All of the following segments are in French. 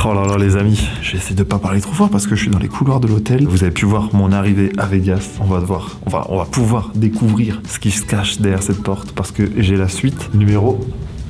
Oh là là les amis, j'essaie de pas parler trop fort parce que je suis dans les couloirs de l'hôtel. Vous avez pu voir mon arrivée à Vegas. On va pouvoir découvrir ce qui se cache derrière cette porte parce que j'ai la suite numéro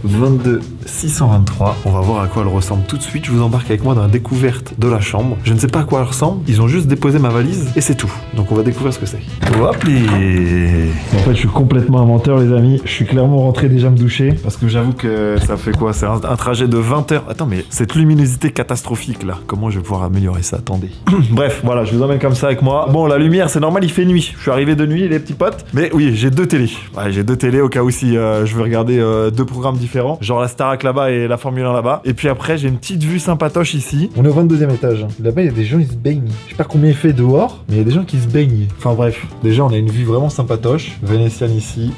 22623. On va voir à quoi elle ressemble tout de suite. Je vous embarque avec moi dans la découverte de la chambre. Je ne sais pas à quoi elle ressemble. Ils ont juste déposé ma valise et c'est tout. Donc on va découvrir ce que c'est. Hop les... En fait, je suis complètement inventeur les amis. Je suis clairement rentré déjà me doucher parce que j'avoue que ça fait quoi? C'est un trajet de 20 heures. Attends, mais cette luminosité catastrophique là, comment je vais pouvoir améliorer ça? Attendez. Bref, voilà, je vous emmène comme ça avec moi. Bon, la lumière, c'est normal, il fait nuit. Je suis arrivé de nuit les petits potes. Mais oui, j'ai deux télés. Ouais, j'ai deux télés au cas où si je veux regarder deux programmes différents. Genre la Starac là-bas et la Formule 1 là-bas. Et puis après, j'ai une petite vue sympatoche ici. On est au 22e étage. Là-bas, il y a des gens, ils se baignent. Je sais pas combien il fait dehors, mais il y a des gens qui se baignent. Enfin bref, déjà, on a une vue vraiment sympatoche. Vénitienne ici.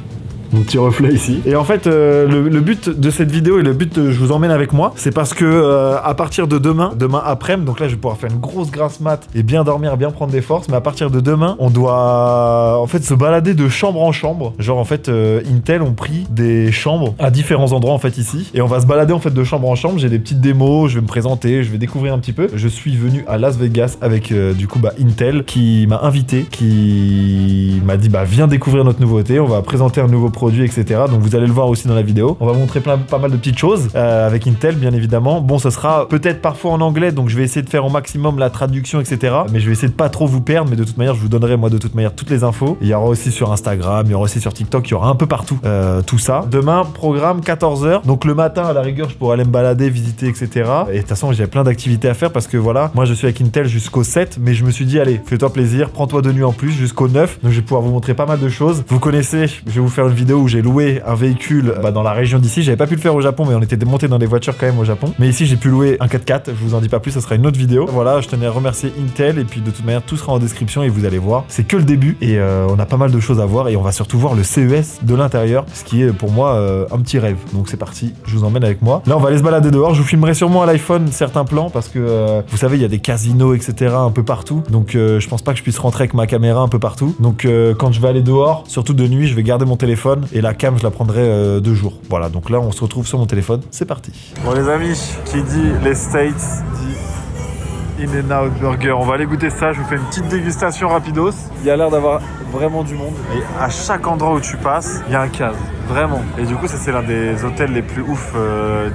Mon petit reflet ici. Et en fait, le but de cette vidéo et le but je vous emmène avec moi, c'est parce que à partir de demain après-midi, donc là je vais pouvoir faire une grosse grasse mat et bien dormir, bien prendre des forces, mais à partir de demain, on doit en fait se balader de chambre en chambre. Genre en fait, Intel ont pris des chambres à différents endroits en fait ici. Et on va se balader en fait de chambre en chambre. J'ai des petites démos, je vais me présenter, je vais découvrir un petit peu. Je suis venu à Las Vegas avec du coup Intel qui m'a invité, qui m'a dit viens découvrir notre nouveauté, on va présenter un nouveau produits, etc. Donc vous allez le voir aussi dans la vidéo. On va montrer pas mal de petites choses avec Intel, bien évidemment. Bon, ce sera peut-être parfois en anglais, donc je vais essayer de faire au maximum la traduction, etc. Mais je vais essayer de pas trop vous perdre, mais de toute manière, je vous donnerai moi de toute manière toutes les infos. Il y aura aussi sur Instagram, il y aura aussi sur TikTok, il y aura un peu partout tout ça. Demain, programme 14h. Donc le matin, à la rigueur, je pourrais aller me balader, visiter, etc. Et de toute façon, j'ai plein d'activités à faire parce que voilà, moi je suis avec Intel jusqu'au 7, mais je me suis dit, allez, fais-toi plaisir, prends-toi de nuit en plus jusqu'au 9. Donc je vais pouvoir vous montrer pas mal de choses. Vous connaissez, je vais vous faire une vidéo où j'ai loué un véhicule dans la région d'ici. J'avais pas pu le faire au Japon, mais on était monté dans des voitures quand même au Japon. Mais ici, j'ai pu louer un 4x4. Je vous en dis pas plus, ça sera une autre vidéo. Voilà, je tenais à remercier Intel et puis de toute manière, tout sera en description et vous allez voir. C'est que le début et on a pas mal de choses à voir et on va surtout voir le CES de l'intérieur, ce qui est pour moi un petit rêve. Donc c'est parti, je vous emmène avec moi. Là, on va aller se balader dehors. Je vous filmerai sûrement à l'iPhone certains plans parce que vous savez, il y a des casinos, etc. un peu partout. Donc je pense pas que je puisse rentrer avec ma caméra un peu partout. Donc quand je vais aller dehors, surtout de nuit, je vais garder mon téléphone et la cam, je la prendrai 2 jours. Voilà, donc là on se retrouve sur mon téléphone, c'est parti. Bon les amis, qui dit les States dit In-N-Out Burger. On va aller goûter ça, je vous fais une petite dégustation rapidos. Il y a l'air d'avoir vraiment du monde. Et à chaque endroit où tu passes, il y a un case. Vraiment. Et du coup, ça c'est l'un des hôtels les plus ouf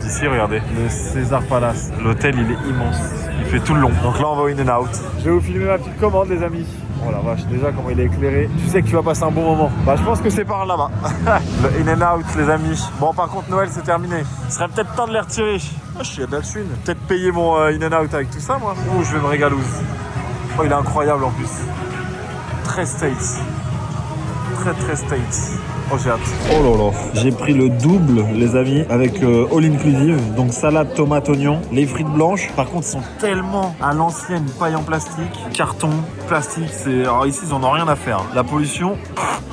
d'ici, regardez. Le César Palace. L'hôtel il est immense. Il fait tout le long. Donc là on va au In-N-Out. Je vais vous filmer ma petite commande les amis. Oh la vache, déjà comment il est éclairé. Tu sais que tu vas passer un bon moment. Je pense que c'est par là-bas. Le In-N-Out les amis. Bon par contre Noël c'est terminé. Il serait peut-être temps de les retirer. Je suis à de la thune. Peut-être payer mon In-N-Out avec tout ça moi. Oh je vais me régalouse. Oh il est incroyable en plus. Très States. Très States. Oh j'ai hâte. Oh là là. J'ai pris le double les amis avec all inclusive. Donc salade, tomate, oignon. Les frites blanches par contre sont tellement à l'ancienne, paille en plastique, carton, plastique. Alors ici ils en ont rien à faire. La pollution,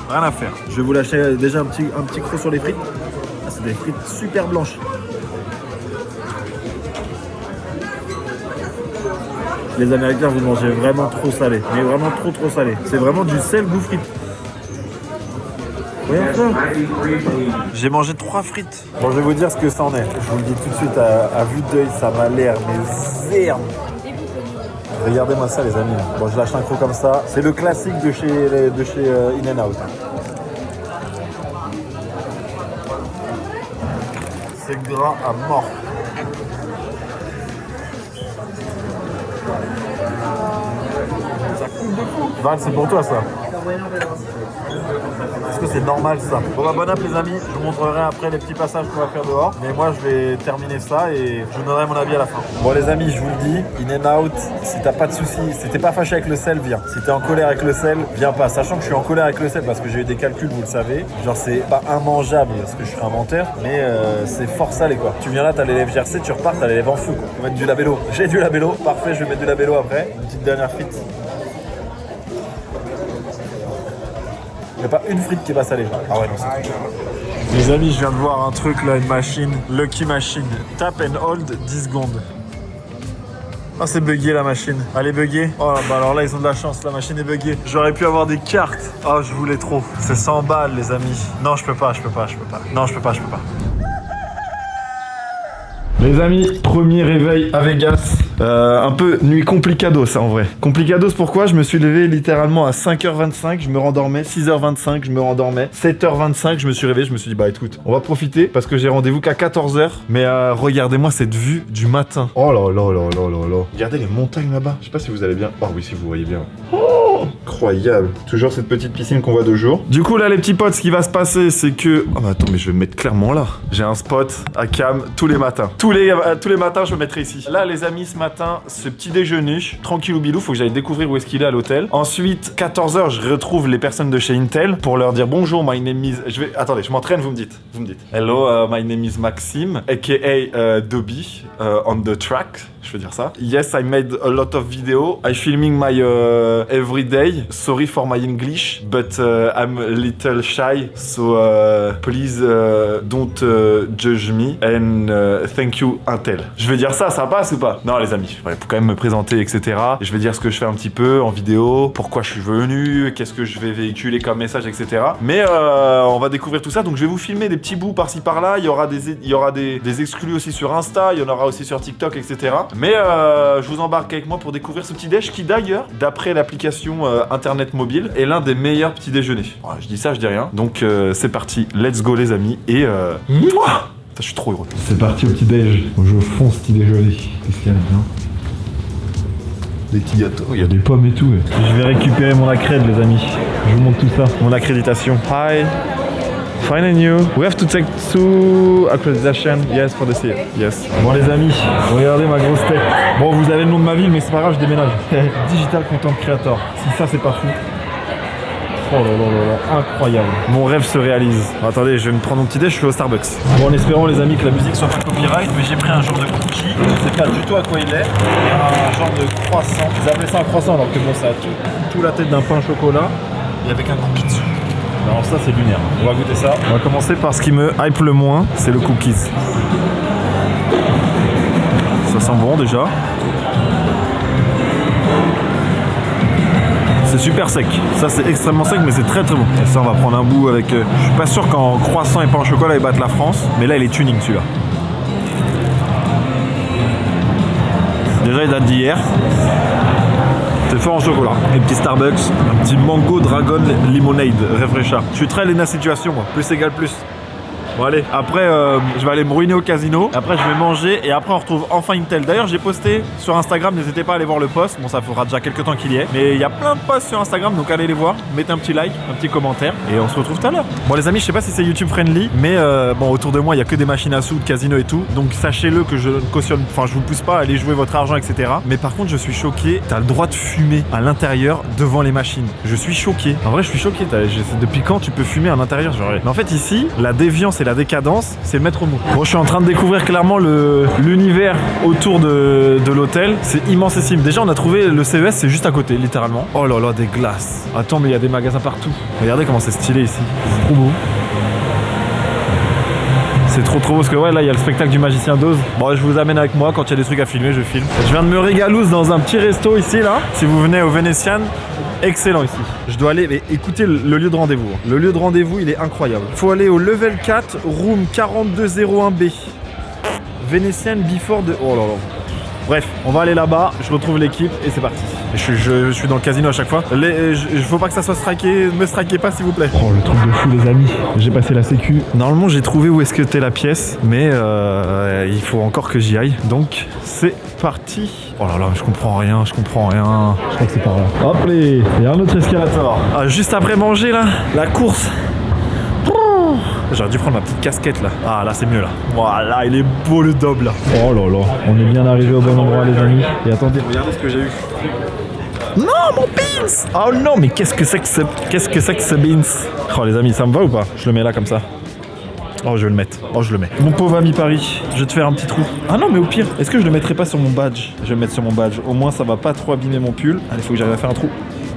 rien à faire. Je vais vous lâcher déjà un petit croc sur les frites. Ah, c'est des frites super blanches. Les Américains vous mangez vraiment trop salé. Mais vraiment trop salé. C'est vraiment du sel goût frites. J'ai mangé 3 frites. Bon, je vais vous dire ce que ça en est. Je vous le dis tout de suite à vue d'œil, ça m'a l'air mais zerne. Regardez-moi ça, les amis. Bon, je lâche un croc comme ça. C'est le classique de chez In-N-Out. C'est gras à mort. Ça coule de fou. Val, c'est pour toi ça. Est-ce que c'est normal ça? Bon bon app les amis, je vous montrerai après les petits passages qu'on va faire dehors. Mais moi je vais terminer ça et je vous donnerai mon avis à la fin. Bon les amis, je vous le dis, In-N-Out, si t'as pas de soucis, si t'es pas fâché avec le sel, viens. Si t'es en colère avec le sel, viens pas. Sachant que je suis en colère avec le sel parce que j'ai eu des calculs, vous le savez. Genre c'est pas immangeable parce que je suis un menteur, mais c'est fort salé quoi. Tu viens là, t'as les lèvres gercées, tu repars, t'as les lèvres en feu quoi. On va mettre du labello. J'ai du labello, parfait, je vais mettre du labello après. Une petite dernière frite. Il n'y a pas une frite qui est pas salée. Ah ouais, non, c'est... Les amis, je viens de voir un truc là, une machine. Lucky Machine. Tap and hold 10 secondes. Ah, c'est bugué la machine. Elle est buggée. Oh, bah alors là, ils ont de la chance. La machine est buggée. J'aurais pu avoir des cartes. Oh, je voulais trop. C'est 100 balles, les amis. Non, je peux pas. Non, je peux pas. Les amis, premier réveil à Vegas. Un peu nuit complicados en vrai. Complicados pourquoi? Je me suis levé littéralement à 5h25, je me rendormais, 6h25, je me rendormais, 7h25, je me suis réveillé, je me suis dit bah écoute, on va profiter parce que j'ai rendez-vous qu'à 14h. Mais regardez-moi cette vue du matin. Oh là là là là là là. Regardez les montagnes là-bas. Je sais pas si vous allez bien. Oh oui, si vous voyez bien. Oh, incroyable. Toujours cette petite piscine qu'on voit de jour. Du coup là les petits potes, ce qui va se passer c'est que... Oh mais attends, mais je vais me mettre clairement là. J'ai un spot à Cam tous les matins. Tous les matins je me mettrai ici. Là les amis, ce matin, ce petit déjeuner, tranquille ou bilou, faut que j'aille découvrir où est-ce qu'il est à l'hôtel. Ensuite, 14h, je retrouve les personnes de chez Intel pour leur dire bonjour, my name is... Attendez, je m'entraîne, vous me dites. Hello, my name is Maxime, aka Dobby, on the track. Je veux dire ça. Yes, I made a lot of video. I filming my everyday. Sorry for my English, but I'm a little shy. So please don't judge me and thank you Intel. Je vais dire ça passe ou pas? Non les amis, il faut quand même me présenter, etc. Et je vais dire ce que je fais un petit peu en vidéo, pourquoi je suis venu, qu'est-ce que je vais véhiculer comme message, etc. Mais on va découvrir tout ça. Donc je vais vous filmer des petits bouts par-ci par-là. Il y aura des exclus aussi sur Insta, il y en aura aussi sur TikTok, etc. Mais je vous embarque avec moi pour découvrir ce petit déj qui d'ailleurs, d'après l'application internet mobile, est l'un des meilleurs petits déjeuners. Ouais, je dis ça, je dis rien. Donc c'est parti, let's go les amis. Et mouah, je suis trop heureux. C'est parti au petit déj. Je fonce petit déjeuner. Qu'est-ce qu'il y a là-dedans? Des petits gâteaux. Il y a des pommes et tout. Je vais récupérer mon accred les amis. Je vous montre tout ça. Mon accréditation. Hi. Fine and you. We have to take 2 accreditation. Yes, for the city. Yes. Bon les amis, regardez ma grosse tête. Bon, vous avez le nom de ma ville, mais c'est pas grave, je déménage. Digital Content Creator. Si ça, c'est pas fou. Oh là là là là, incroyable. Mon rêve se réalise. Attendez, je vais me prendre mon petit déj, je suis au Starbucks. Bon, en espérant les amis que la musique soit pas copyright, mais j'ai pris un genre de cookie. Je sais pas du tout à quoi il est. Et un genre de croissant. Ils appellent ça un croissant alors que bon, ça a tout la tête d'un pain au chocolat. Et avec un cookie dessus. Alors ça c'est lunaire. On va goûter ça. On va commencer par ce qui me hype le moins, c'est le cookies. Ça sent bon déjà. C'est super sec. Ça c'est extrêmement sec mais c'est très très bon. Et ça on va prendre un bout avec... je suis pas sûr qu'en croissant et pain au chocolat ils battent la France. Mais là il est tuning celui-là. Déjà il date d'hier. C'est fort en chocolat. Un petit Starbucks, un petit Mango Dragon Lemonade, Refresha. Je suis très Lena Situation moi, plus égale plus. Bon allez, après je vais aller me ruiner au casino, après je vais manger et après on retrouve enfin Intel. D'ailleurs j'ai posté sur Instagram, n'hésitez pas à aller voir le post, bon ça fera déjà quelques temps qu'il y est, mais il y a plein de posts sur Instagram donc allez les voir, mettez un petit like, un petit commentaire et on se retrouve tout à l'heure. Bon les amis, je sais pas si c'est YouTube friendly, mais bon autour de moi il y a que des machines à sous, de casino et tout, donc sachez-le que je ne cautionne, enfin je vous pousse pas à aller jouer votre argent etc. Mais par contre je suis choqué, t'as le droit de fumer à l'intérieur devant les machines. Je suis choqué, en vrai je suis choqué, depuis quand tu peux fumer à l'intérieur genre. Mais en fait ici, la déviance et la décadence, c'est le maître mot. Bon, je suis en train de découvrir clairement l'univers autour de l'hôtel. C'est immensissime. Déjà, on a trouvé le CES, c'est juste à côté, littéralement. Oh là là, des glaces. Attends, mais il y a des magasins partout. Regardez comment c'est stylé ici. C'est trop beau. C'est trop beau parce que ouais, là, il y a le spectacle du magicien d'Oz. Bon, je vous amène avec moi. Quand il y a des trucs à filmer, je filme. Je viens de me régalouse dans un petit resto ici, là. Si vous venez au Venetian, excellent ici. Je dois aller, mais écoutez le lieu de rendez-vous. Le lieu de rendez-vous, il est incroyable. Faut aller au level 4, room 4201B. Venetian before de... Oh là là. Bref, on va aller là-bas, je retrouve l'équipe et c'est parti. Je suis dans le casino à chaque fois. Faut pas que ça soit striké, me strikez pas s'il vous plaît. Oh le truc de fou les amis, j'ai passé la sécu. Normalement j'ai trouvé où est-ce que t'es la pièce, mais il faut encore que j'y aille. Donc c'est parti. Oh là là, je comprends rien. Je crois que c'est par là. Hop les, il y a un autre escalator. Ah, juste après manger là, la course. J'aurais dû prendre ma petite casquette là. Ah là c'est mieux là. Voilà, il est beau le double là. Oh là là, on est bien arrivé au bon endroit les amis. Et attendez, regardez ce que j'ai eu. Non mon beans. Oh non mais qu'est-ce que c'est que ce beans. Oh les amis, ça me va ou pas? Je le mets là comme ça. Oh je vais le mettre. Oh je le mets. Mon pauvre ami Paris, je vais te faire un petit trou. Ah non mais au pire, est-ce que je le mettrai pas sur mon badge? Je vais le mettre sur mon badge. Au moins ça va pas trop abîmer mon pull. Allez, faut que j'arrive à faire un trou.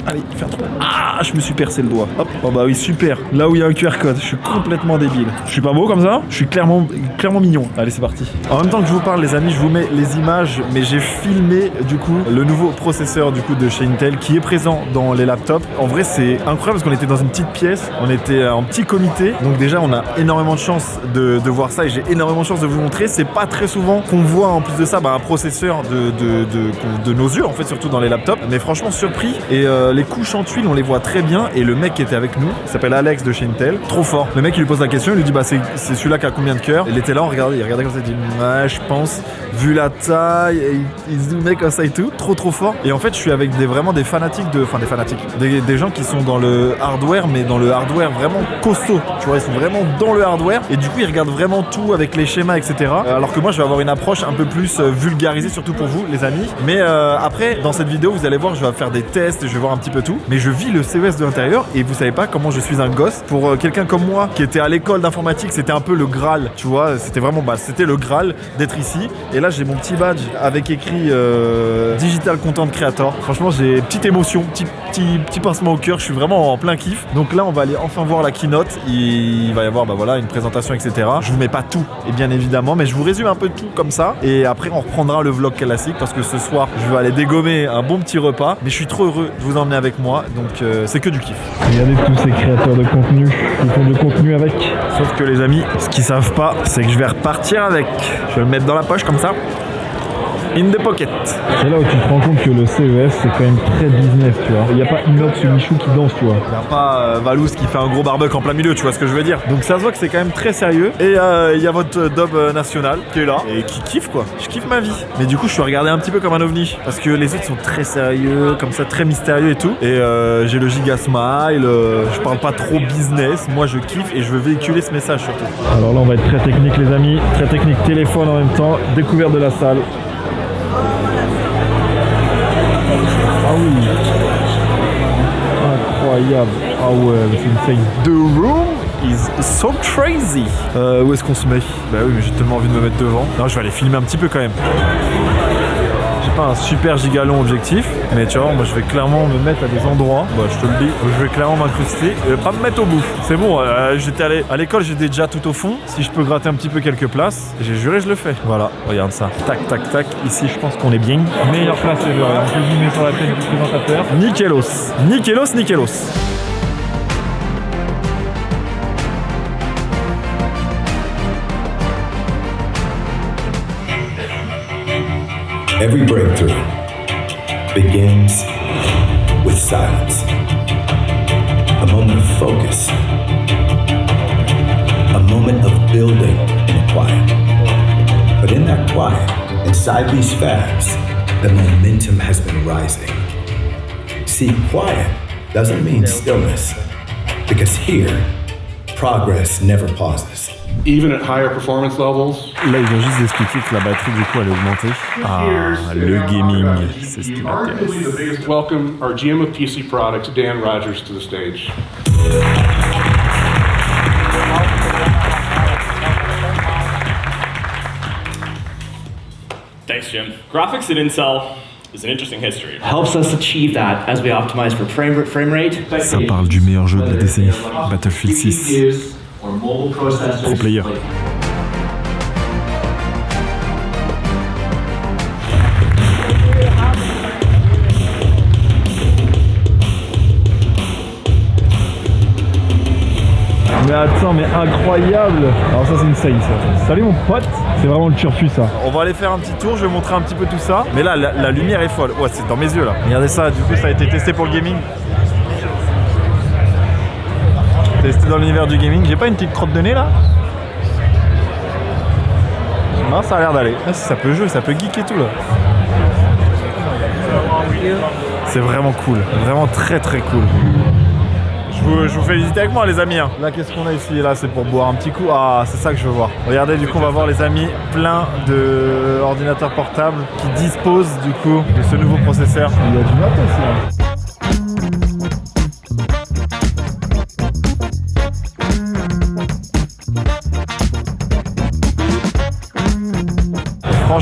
Allez, fais un truc. Ah, je me suis percé le doigt. Hop, oh bah oui, super. Là où il y a un QR code, je suis complètement débile. Je suis pas beau comme ça? Je suis clairement mignon. Allez, c'est parti. En même temps que je vous parle, les amis, je vous mets les images, mais j'ai filmé du coup le nouveau processeur du coup de chez Intel qui est présent dans les laptops. En vrai, c'est incroyable parce qu'on était dans une petite pièce, on était en petit comité. Donc déjà, on a énormément de chance de voir ça et j'ai énormément de chance de vous montrer. C'est pas très souvent qu'on voit en plus de ça un processeur de nos yeux, en fait, surtout dans les laptops. Mais franchement, surpris. Et les couches en tuiles, on les voit très bien. Et le mec qui était avec nous, il s'appelle Alex de chez Intel, trop fort. Le mec, il lui pose la question, il lui dit bah c'est celui-là qui a combien de cœurs? Il était là, il regardait comme ça, il dit ouais, je pense, vu la taille, et il zoomait comme ça et tout, trop fort. Et en fait, je suis avec vraiment des fanatiques des gens qui sont dans le hardware, mais dans le hardware vraiment costaud. Tu vois, ils sont vraiment dans le hardware. Et du coup, ils regardent vraiment tout avec les schémas, etc. Alors que moi, je vais avoir une approche un peu plus vulgarisée, surtout pour vous, les amis. Mais après, dans cette vidéo, vous allez voir, je vais faire des tests, je vais voir un petit peu tout. Mais je vis le CES de l'intérieur et vous savez pas comment je suis un gosse. Pour quelqu'un comme moi qui était à l'école d'informatique, c'était un peu le Graal, tu vois. C'était vraiment, c'était le Graal d'être ici. Et là, j'ai mon petit badge avec écrit Digital Content Creator. Franchement, j'ai petite émotion, petit pincement au cœur. Je suis vraiment en plein kiff. Donc là, on va aller enfin voir la keynote. Il va y avoir, voilà, une présentation, etc. Je vous mets pas tout, et bien évidemment, mais je vous résume un peu tout comme ça. Et après, on reprendra le vlog classique parce que ce soir, je vais aller dégommer un bon petit repas. Mais je suis trop heureux de vous emmener avec moi. Donc, c'est que du kiff. Regardez tous ces créateurs de contenu qui font du contenu avec. Sauf que les amis, ce qu'ils savent pas, c'est que je vais repartir avec. Je vais le mettre dans la poche comme ça. In the pocket. C'est là où tu te rends compte que le CES c'est quand même très business, tu vois. Il n'y a pas Inox ou Michou qui danse, tu vois. Il n'y a pas Valouz qui fait un gros barbecue en plein milieu, tu vois ce que je veux dire. Donc ça se voit que c'est quand même très sérieux. Et il y a votre Dob national qui est là et qui kiffe quoi. Je kiffe ma vie. Mais du coup je suis regardé un petit peu comme un ovni parce que les autres sont très sérieux, comme ça très mystérieux et tout. Et j'ai le giga smile, je parle pas trop business. Moi je kiffe et je veux véhiculer ce message surtout. Alors là on va être très technique les amis, très technique, téléphone en même temps, découverte de la salle. Ah oui, incroyable. Ah ouais, c'est insane. The room is so crazy. Où est-ce qu'on se met? Bah oui, mais j'ai tellement envie de me mettre devant. Non, je vais aller filmer un petit peu quand même. J'ai pas un super giga long objectif, mais tu vois, moi je vais clairement me mettre à des endroits, bah je te le dis, où je vais clairement m'incruster et pas me mettre au bout. C'est bon, j'étais allé à l'école, j'étais déjà tout au fond. Si je peux gratter un petit peu quelques places, j'ai juré, je le fais. Voilà, regarde ça. Tac, tac, tac. Ici, je pense qu'on est bien. Meilleure place, c'est vrai. On peut zoomer sur la tête du présentateur. Nickelos. Nickelos, Nickelos. Every breakthrough begins with silence, a moment of focus, a moment of building in the quiet. But in that quiet, inside these fabs, the momentum has been rising. See, quiet doesn't mean stillness, because here, progress never pauses. Even at higher performance levels. Là, ils ont juste expliqué que la batterie, du coup, elle est augmentée. Ah, le gaming, c'est ce qui m'intéresse. Welcome our GM of PC Products, Dan Rogers, to the stage. Thanks, Jim. Graphics at Intel is an interesting history. Helps us achieve that as we optimize for frame rate. Ça parle du meilleur jeu de la décennie, Battlefield 6. Pro player. Mais attends, mais incroyable! Alors ça c'est une saillie ça. Salut mon pote! C'est vraiment le turfu ça. On va aller faire un petit tour, je vais montrer un petit peu tout ça. Mais là, la lumière est folle. Ouais, c'est dans mes yeux là. Regardez ça, du coup ça a été testé pour le gaming. Testé dans l'univers du gaming. J'ai pas une petite crotte de nez là? Non, ça a l'air d'aller. Ah, si ça peut jouer, ça peut geek et tout là. C'est vraiment cool. Vraiment très très cool. Je vous fais visiter avec moi les amis. Là qu'est-ce qu'on a ici? Là c'est pour boire un petit coup. Ah c'est ça que je veux voir. Regardez du coup on va voir les amis plein d'ordinateurs portables qui disposent du coup de ce nouveau processeur. Il y a du matos là.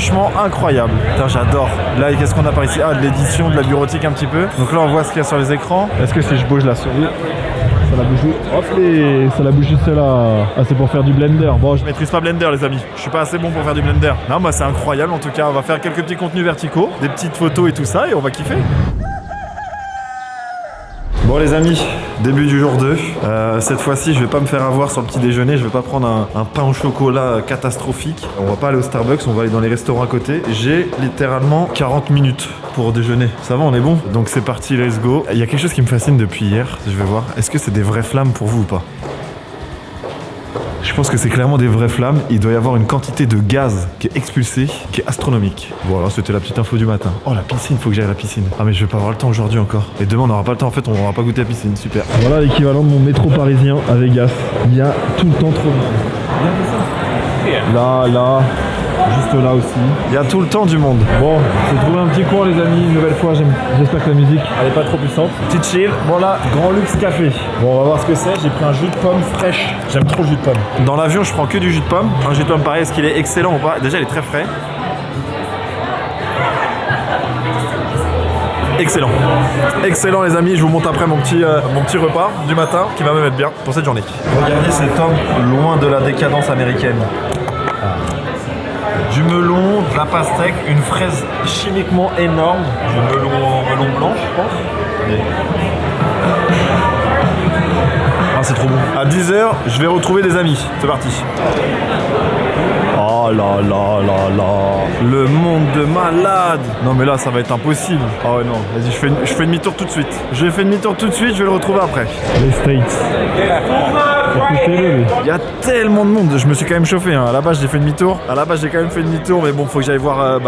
Franchement incroyable. Putain, j'adore. Là, qu'est-ce qu'on a par ici? Ah, de l'édition, de la bureautique un petit peu. Donc là, on voit ce qu'il y a sur les écrans. Est-ce que si je bouge la souris, ça la bouge? Hop, ça la bouge juste là. Ah, c'est pour faire du Blender. Bon, je maîtrise pas Blender, les amis. Je suis pas assez bon pour faire du Blender. Non, bah c'est incroyable. En tout cas, on va faire quelques petits contenus verticaux, des petites photos et tout ça, et on va kiffer. Bon les amis, début du jour 2. Cette fois-ci, je vais pas me faire avoir sur le petit déjeuner. Je vais pas prendre un pain au chocolat catastrophique. On va pas aller au Starbucks, on va aller dans les restaurants à côté. J'ai littéralement 40 minutes pour déjeuner. Ça va, on est bon? Donc c'est parti, let's go. Il y a quelque chose qui me fascine depuis hier. Je vais voir. Est-ce que c'est des vraies flammes pour vous ou pas? Je pense que c'est clairement des vraies flammes. Il doit y avoir une quantité de gaz qui est expulsée, qui est astronomique. Voilà, c'était la petite info du matin. Oh, la piscine, faut que j'aille à la piscine. Ah, mais je vais pas avoir le temps aujourd'hui encore. Et demain, on n'aura pas le temps. En fait, on n'aura pas goûté la piscine. Super. Voilà l'équivalent de mon métro parisien à Vegas. Il y a tout le temps trop de monde. Là, juste là aussi. Il y a tout le temps du monde. Bon, j'ai trouvé un petit coin, les amis. Une nouvelle fois, j'espère que la musique, elle est pas trop puissante. Petite chill. Voilà, Grand Luxe Café. Bon, on va voir ce que c'est. J'ai pris un jus de pomme fraîche. J'aime trop le jus de pomme. Dans l'avion, je prends que du jus de pomme. Un jus de pomme pareil, est-ce qu'il est excellent ou pas? Déjà, il est très frais. Excellent. Excellent les amis, je vous montre après mon petit repas du matin qui va me mettre bien pour cette journée. Regardez cet homme loin de la décadence américaine. Du melon, de la pastèque, une fraise chimiquement énorme. Du melon blanc je pense. Mais... Ah c'est trop bon. À 10h, je vais retrouver des amis. C'est parti. Oh là là là là. Le monde de malade. Non mais là ça va être impossible. Oh non, vas-y je fais demi-tour tout de suite. Je fais demi-tour tout de suite, je vais le retrouver après. Les States. Il y a tellement de monde. Je me suis quand même chauffé hein. À la base j'ai fait demi-tour. À la base j'ai quand même fait demi-tour. Mais bon faut que j'aille voir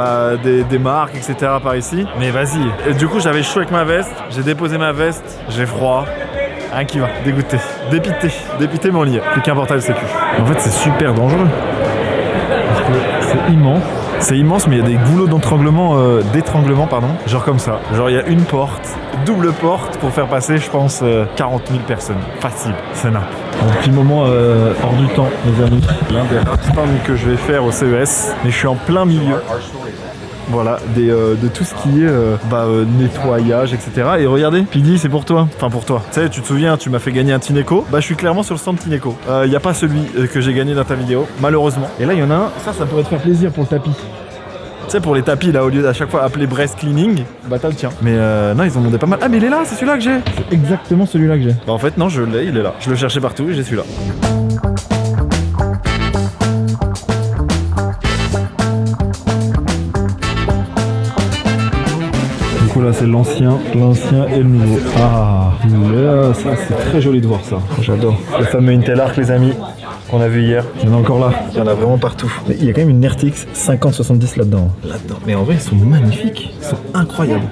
des marques etc par ici. Mais vas-y. Et du coup j'avais chaud avec ma veste. J'ai déposé ma veste. J'ai froid. Rien qui va. Dégoûté. Dépité mon lit. Plus qu'un portail sécu. En fait c'est super dangereux. C'est immense. C'est immense, mais il y a des goulots d'étranglement, pardon. Genre comme ça. Genre il y a une porte, double porte pour faire passer, je pense, 40 000 personnes. Facile, c'est nappe. Un petit moment hors du temps, mes amis. L'un des rares stands que je vais faire au CES, mais je suis en plein milieu. Voilà, de tout ce qui est nettoyage, etc. Et regardez, Pidi, c'est pour toi. Enfin pour toi. Tu sais, tu te souviens, tu m'as fait gagner un Tineco. Bah je suis clairement sur le stand Tineco. Il n'y a pas celui que j'ai gagné dans ta vidéo, malheureusement. Et là il y en a un, ça pourrait te faire plaisir pour le tapis. Tu sais, pour les tapis, là, au lieu d'à chaque fois appeler breast cleaning, bah t'as le tien. Mais non, ils en demandaient pas mal. Ah mais il est là, c'est celui-là que j'ai. C'est exactement celui-là que j'ai. Bah en fait non, je l'ai, il est là. Je le cherchais partout et j'ai celui-là. Là c'est l'ancien et le nouveau. Ah, là, ça c'est très joli de voir ça. J'adore. Le fameux Intel Arc les amis qu'on a vu hier. Il y en a encore là. Il y en a vraiment partout. Mais il y a quand même une RTX 5070 là-dedans. Mais en vrai ils sont magnifiques. Ils sont incroyables.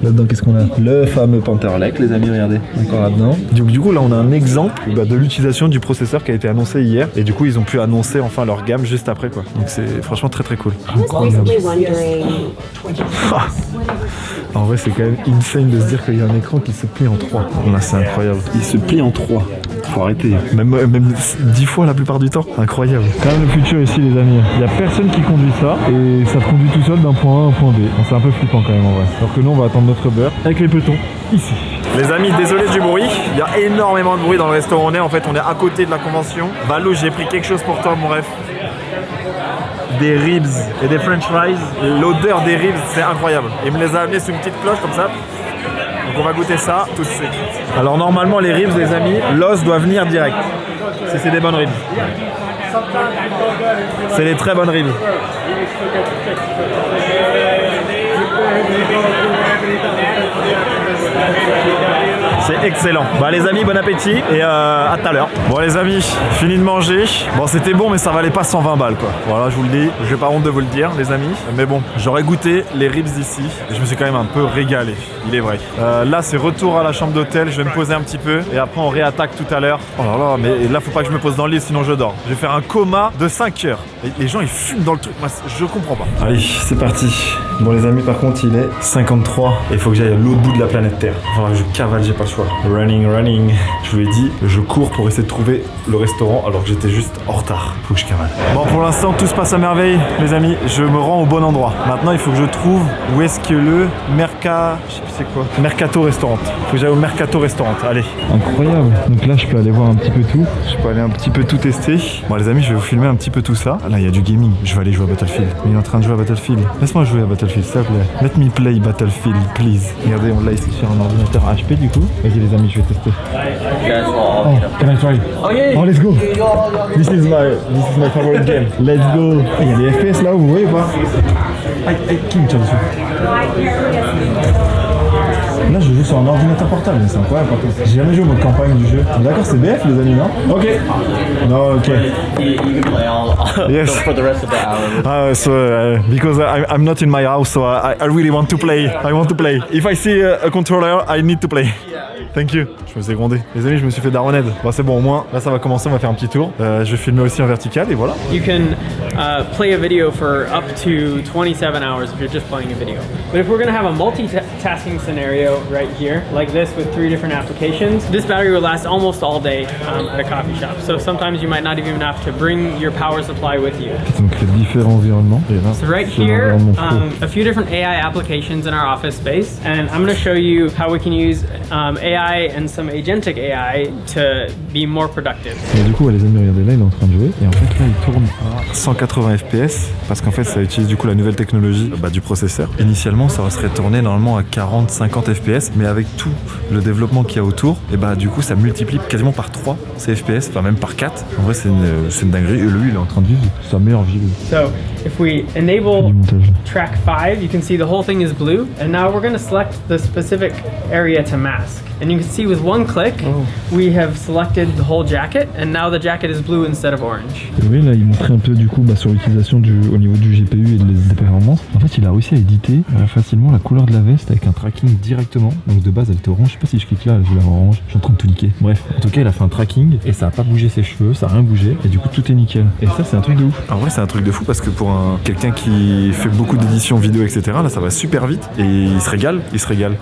Là-dedans, qu'est-ce qu'on a? Le fameux Panther Lake, les amis, regardez. Encore là-dedans. Du coup, là, on a un exemple de l'utilisation du processeur qui a été annoncé hier. Et du coup, ils ont pu annoncer enfin leur gamme juste après, quoi. Donc, c'est franchement très très cool. Incroyable. En vrai, c'est quand même insane de se dire qu'il y a un écran qui se plie en 3. Là, c'est incroyable. Il se plie en 3. Faut arrêter. Même 10 fois la plupart du temps. Incroyable. Quand même le futur ici, les amis. Il n'y a personne qui conduit ça et ça te conduit tout seul d'un point A à un point B. Bon, c'est un peu flippant quand même en vrai. Alors que nous, on va attendre notre beurre avec les petons ici. Les amis, désolé du bruit. Il y a énormément de bruit dans le restaurant où on est. En fait, on est à côté de la convention. Valou, j'ai pris quelque chose pour toi, mon ref. Des ribs et des french fries. L'odeur des ribs, c'est incroyable. Il me les a amenés sous une petite cloche comme ça. Donc on va goûter ça tout de suite. Alors normalement les ribs les amis, l'os doit venir direct. Si c'est des bonnes ribs. C'est des très bonnes ribs. C'est excellent. Bah les amis, bon appétit et à tout à l'heure. Bon les amis, fini de manger. Bon c'était bon mais ça valait pas 120 balles quoi. Voilà je vous le dis, j'ai pas honte de vous le dire les amis. Mais bon, j'aurais goûté les ribs d'ici et je me suis quand même un peu régalé, il est vrai. Là c'est retour à la chambre d'hôtel, je vais me poser un petit peu et après on réattaque tout à l'heure. Oh là là, mais là faut pas que je me pose dans le lit sinon je dors. Je vais faire un coma de 5 heures. Et les gens ils fument dans le truc, moi je comprends pas. Allez, c'est parti. Bon les amis par contre il est 53 et il faut que j'aille à l'autre bout de la planète Terre. Enfin je cavale, j'ai pas le choix. choix. Running. Je vous l'ai dit, je cours pour essayer de trouver le restaurant alors que j'étais juste en retard. Faut que je cavale. Bon, pour l'instant, tout se passe à merveille, les amis. Je me rends au bon endroit. Maintenant, il faut que je trouve où est-ce que le je sais plus c'est quoi. Mercato Restaurant. Faut que j'aille au Mercato Restaurant. Allez. Incroyable. Donc là, je peux aller voir un petit peu tout. Je peux aller un petit peu tout tester. Bon, les amis, je vais vous filmer un petit peu tout ça. Là, il y a du gaming. Je vais aller jouer à Battlefield. Il est en train de jouer à Battlefield. Laisse-moi jouer à Battlefield, s'il te plaît. Let me play Battlefield, please. Regardez, on l'a ici sur un ordinateur HP du coup. Vas-y les amis, je vais tester. Oh, can I try? Oh, let's go. This is my favorite game. Let's go. Il y a des FPS là, vous voyez ou pas? Qui me tire dessus? Là, je joue sur un ordinateur portable, mais c'est incroyable par contre. J'ai jamais joué au mode campagne du jeu. D'accord, c'est BF les amis, non? Ok. Non, ok. You can play all Yes. for the rest of the hour. Because I'm not in my house, so I really want to play. I want to play. If I see a controller, I need to play. Thank you. Je me suis grondé. Les amis, je me suis fait daronade. Bon, c'est bon, au moins, là ça va commencer, on va faire un petit tour. Je vais filmer aussi en vertical et voilà. You can play a video for up to 27 hours if you're just playing a video. But if we're going to have a multitasking scenario right here, like this with 3 different applications, this battery will last almost all day at a coffee shop. So sometimes you might not even have to bring your power supply with you. Donc les différents environnements. So right here, a few different AI applications in our office space, and I'm going to show you how we can use AI and some agentic AI to be more productive. Et du coup, les amis, regardez, là il est en train de jouer et en fait là il tourne à 180 fps parce qu'en fait ça utilise du coup la nouvelle technologie du processeur. Initialement ça serait tourné normalement à 40-50 fps, mais avec tout le développement qu'il y a autour, et du coup ça multiplie quasiment par 3 ces fps, enfin même par 4. En vrai c'est une dinguerie et lui il est en train de vivre sa meilleure vie. So if we enable track 5, you can see the whole thing is blue, and now we're going to select the specific area to mask. And you can see with one click, we have selected the whole jacket, and now the jacket is blue instead of orange. Et oui, là il montrait un peu du coup sur l'utilisation au niveau du GPU et des performances. En fait il a réussi à éditer facilement la couleur de la veste avec un tracking directement. Donc de base elle était orange, je sais pas si je clique là, je l'ai en orange, je suis en train de tout niquer. Bref, en tout cas il a fait un tracking et ça a pas bougé ses cheveux, ça a rien bougé et du coup tout est nickel. Et ça c'est un truc de ouf. En vrai c'est un truc de fou parce que pour quelqu'un qui fait beaucoup d'éditions vidéo etc, là ça va super vite et il se régale.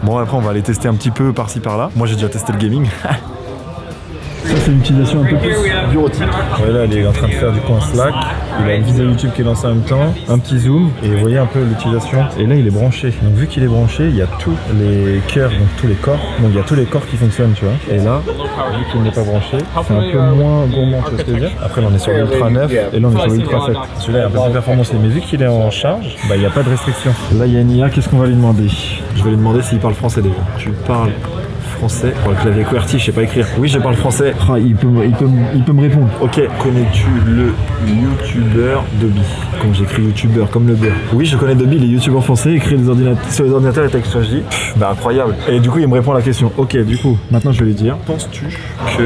Bon après on va aller tester un petit peu par-ci par-là. Moi j'ai déjà testé le gaming. Ça c'est l'utilisation un peu plus bureautique. Ouais, là il est en train de faire du coup un Slack, il a une vidéo YouTube qui est lancée en même temps, un petit zoom et vous voyez un peu l'utilisation. Et là il est branché, donc vu qu'il est branché il y a tous les cœurs, donc tous les corps, donc il y a tous les corps qui fonctionnent tu vois. Et là, vu qu'il n'est pas branché, c'est un peu moins gourmand, tu vois ce que je veux dire. Après là on est sur l'Ultra 9 et là on est sur l'Ultra 7. Celui-là est un peu plus performancé, mais vu qu'il est en charge, il n'y a pas de restriction. Là il y a une IA, qu'est-ce qu'on va lui demander? Je vais lui demander s'il parle français déjà. Tu parles français pour le clavier QWERTY, je sais pas écrire. Oui, je parle français. Ah, il peut me répondre. Ok, connais-tu le youtubeur Dobby? Comme j'écris youtubeur, comme le beurre. Oui, je connais Dobby, les youtubeurs français, écrivent sur les ordinateurs et textes choisis. Incroyable. Et du coup, il me répond à la question. Ok, du coup, maintenant je vais lui dire, penses-tu que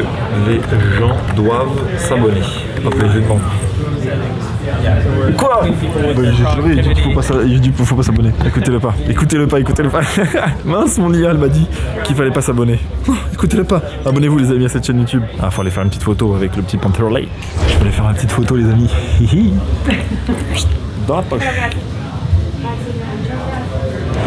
les gens doivent s'abonner? Hop, je lui demande. Quoi? J'ai juré, il dit qu'il faut pas s'abonner. Écoutez-le pas. Mince, mon IA, elle m'a dit qu'il fallait pas s'abonner. Écoutez-le pas. Abonnez-vous les amis à cette chaîne YouTube. Ah, faut aller faire une petite photo avec le petit Panther Lake. Je vais aller faire une petite photo les amis. Dans la poche.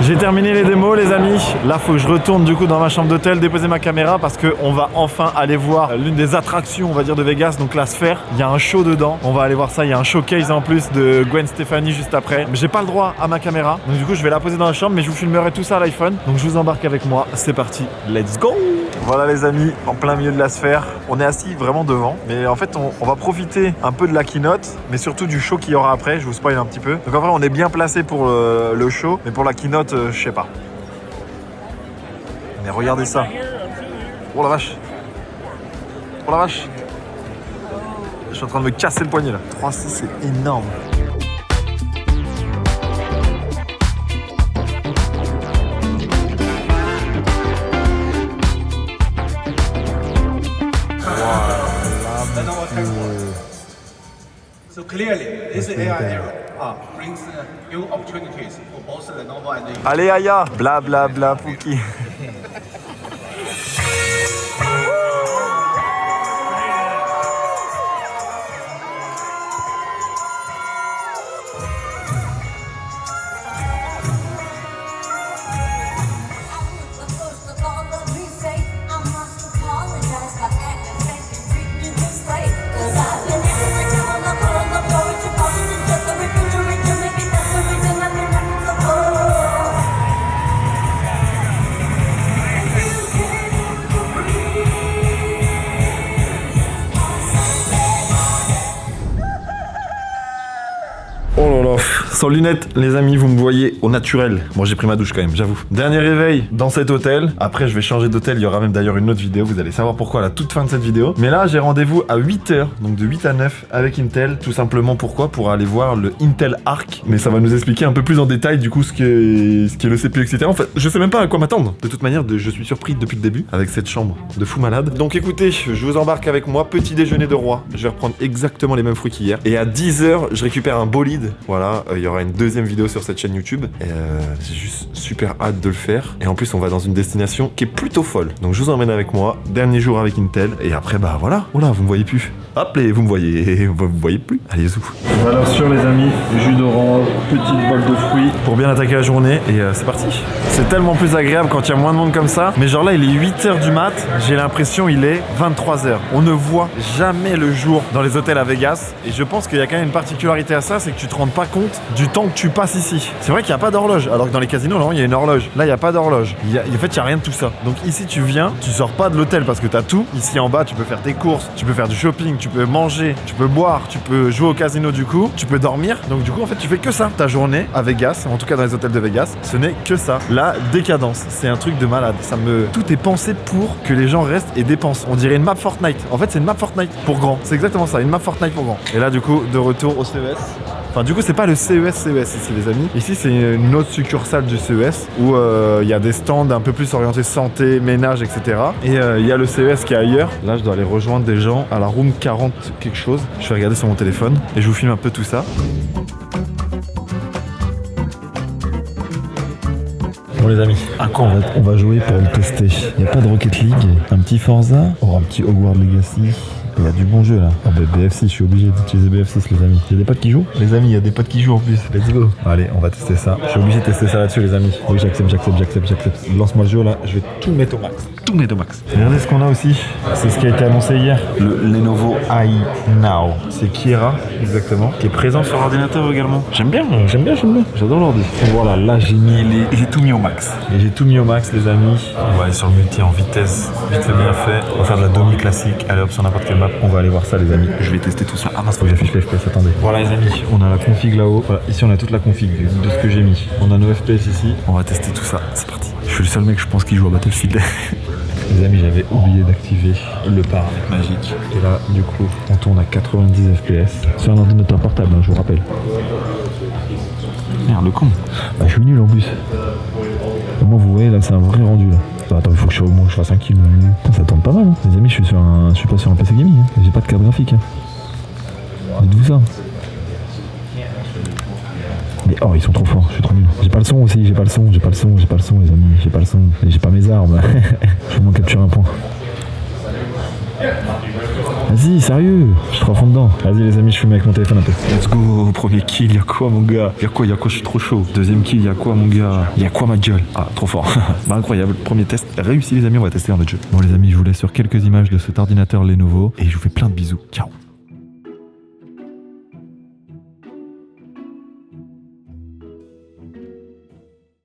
J'ai terminé les démos les amis, là faut que je retourne du coup dans ma chambre d'hôtel, déposer ma caméra parce qu'on va enfin aller voir l'une des attractions on va dire de Vegas, donc la Sphère. Il y a un show dedans, on va aller voir ça, il y a un showcase en plus de Gwen Stefani juste après. Mais j'ai pas le droit à ma caméra, donc du coup je vais la poser dans la chambre mais je vous filmerai tout ça à l'iPhone. Donc je vous embarque avec moi, c'est parti, let's go. Voilà les amis, en plein milieu de la Sphère, on est assis vraiment devant. Mais en fait on va profiter un peu de la keynote, mais surtout du show qu'il y aura après, je vous spoil un petit peu. Donc en vrai on est bien placé pour le show, mais pour la keynote je sais pas. Mais regardez ça. Oh la vache. Oh la vache. Je suis en train de me casser le poignet là. 3-6 c'est énorme. So clearly, this AI era brings new opportunities for both Lenovo and the Allez Aya, bla bla bla Pouki. Sans lunettes, les amis, vous me voyez au naturel. Bon, j'ai pris ma douche quand même, j'avoue. Dernier réveil dans cet hôtel. Après, je vais changer d'hôtel. Il y aura même d'ailleurs une autre vidéo. Vous allez savoir pourquoi à la toute fin de cette vidéo. Mais là, j'ai rendez-vous à 8h, donc de 8 à 9 avec Intel. Tout simplement pourquoi? Pour aller voir le Intel Arc. Mais ça va nous expliquer un peu plus en détail du coup ce qu'est le CPU, etc. En fait, je sais même pas à quoi m'attendre. De toute manière, je suis surpris depuis le début avec cette chambre de fou malade. Donc écoutez, je vous embarque avec moi. Petit déjeuner de roi. Je vais reprendre exactement les mêmes fruits qu'hier. Et à 10h, je récupère un bolide. Voilà, il y aura une deuxième vidéo sur cette chaîne YouTube. J'ai juste super hâte de le faire. Et en plus, on va dans une destination qui est plutôt folle. Donc je vous emmène avec moi. Dernier jour avec Intel. Et après, bah voilà. Voilà, vous me voyez plus. Hop, et vous me voyez plus. Allez, zou. Valeur sûre, les amis. Jus d'orange, petite bol de fruits. Pour bien attaquer la journée. Et c'est parti. C'est tellement plus agréable quand il y a moins de monde comme ça. Mais genre là, il est 8h du mat. J'ai l'impression il est 23h. On ne voit jamais le jour dans les hôtels à Vegas. Et je pense qu'il y a quand même une particularité à ça, c'est que tu te rends pas compte du temps que tu passes ici. C'est vrai qu'il n'y a pas d'horloge. Alors que dans les casinos, non, il y a une horloge. Là, il n'y a pas d'horloge. En fait, il n'y a rien de tout ça. Donc ici, tu viens, tu sors pas de l'hôtel parce que tu as tout. Ici en bas, tu peux faire tes courses, tu peux faire du shopping, tu peux manger, tu peux boire, tu peux jouer au casino du coup, tu peux dormir. Donc du coup, en fait, tu fais que ça. Ta journée à Vegas, en tout cas dans les hôtels de Vegas, ce n'est que ça. La décadence. C'est un truc de malade. Tout est pensé pour que les gens restent et dépensent. On dirait une map Fortnite. En fait, c'est une map Fortnite pour grand. C'est exactement ça, une map Fortnite pour grand. Et là, du coup, de retour au CES. Enfin, du coup, c'est pas le CES ici, les amis. Ici, c'est une autre succursale du CES où il y a des stands un peu plus orientés santé, ménage, etc. Et il y a le CES qui est ailleurs. Là, je dois aller rejoindre des gens à la room 40 quelque chose. Je vais regarder sur mon téléphone et je vous filme un peu tout ça. Bon les amis, à quoi on va jouer pour le tester? Il n'y a pas de Rocket League, un petit Forza, un petit Hogwarts Legacy. Il y a du bon jeu là. Ah bah BF6, je suis obligé d'utiliser BF6 les amis. Il y a des potes qui jouent? Les amis, il y a des potes qui jouent en plus. Let's go. Allez, on va tester ça. Je suis obligé de tester ça là-dessus les amis. Oui, j'accepte. Lance-moi le jeu là, je vais tout mettre au max. Regardez ce qu'on a aussi. C'est ce qui a été annoncé hier. Le Lenovo iNow. C'est Kiera, exactement, qui est présent sur l'ordinateur également. J'aime bien. J'adore l'ordi. Voilà, là j'ai tout mis au max. Et j'ai tout mis au max les amis. On va aller sur le multi en vitesse. Vite fait, bien fait. On va faire de la demi classique. Allez hop, sur n'importe quelle map. On va aller voir ça les amis. Je vais tester tout ça. Ah mince, faut que j'affiche les FPS, attendez. Voilà les amis, on a la config là-haut. Voilà, ici on a toute la config de ce que j'ai mis. On a nos FPS ici. On va tester tout ça. C'est parti. Je suis le seul mec je pense qui joue à Battlefield. Les amis, j'avais oublié d'activer le paramètre magique. Et là, du coup, on tourne à 90 FPS. Sur un ordinateur portable, hein, je vous rappelle. Merde, le con. Bah, je suis nul en plus. Moi, vous voyez, là, c'est un vrai rendu. Là. Attends, il faut que au moins je fasse un kill. Ça tourne pas mal. Hein. Les amis, je suis pas sur un PC gaming. Hein. J'ai pas de carte graphique. Hein. Dites-vous ça. Mais oh, ils sont trop forts, je suis trop nul. J'ai pas le son aussi, j'ai pas le son les amis, j'ai pas le son. Et j'ai pas mes armes. Je vais m'en capturer un point. Vas-y, sérieux, je suis trop à fond dedans. Vas-y les amis, je fume avec mon téléphone un peu. Let's go, premier kill, y'a quoi mon gars? Y'a quoi, je suis trop chaud. Deuxième kill, y'a quoi mon gars? Y'a quoi ma gueule? Ah, trop fort. Bah incroyable, premier test réussi les amis, on va tester un autre jeu. Bon les amis, je vous laisse sur quelques images de cet ordinateur Lenovo et je vous fais plein de bisous. Ciao.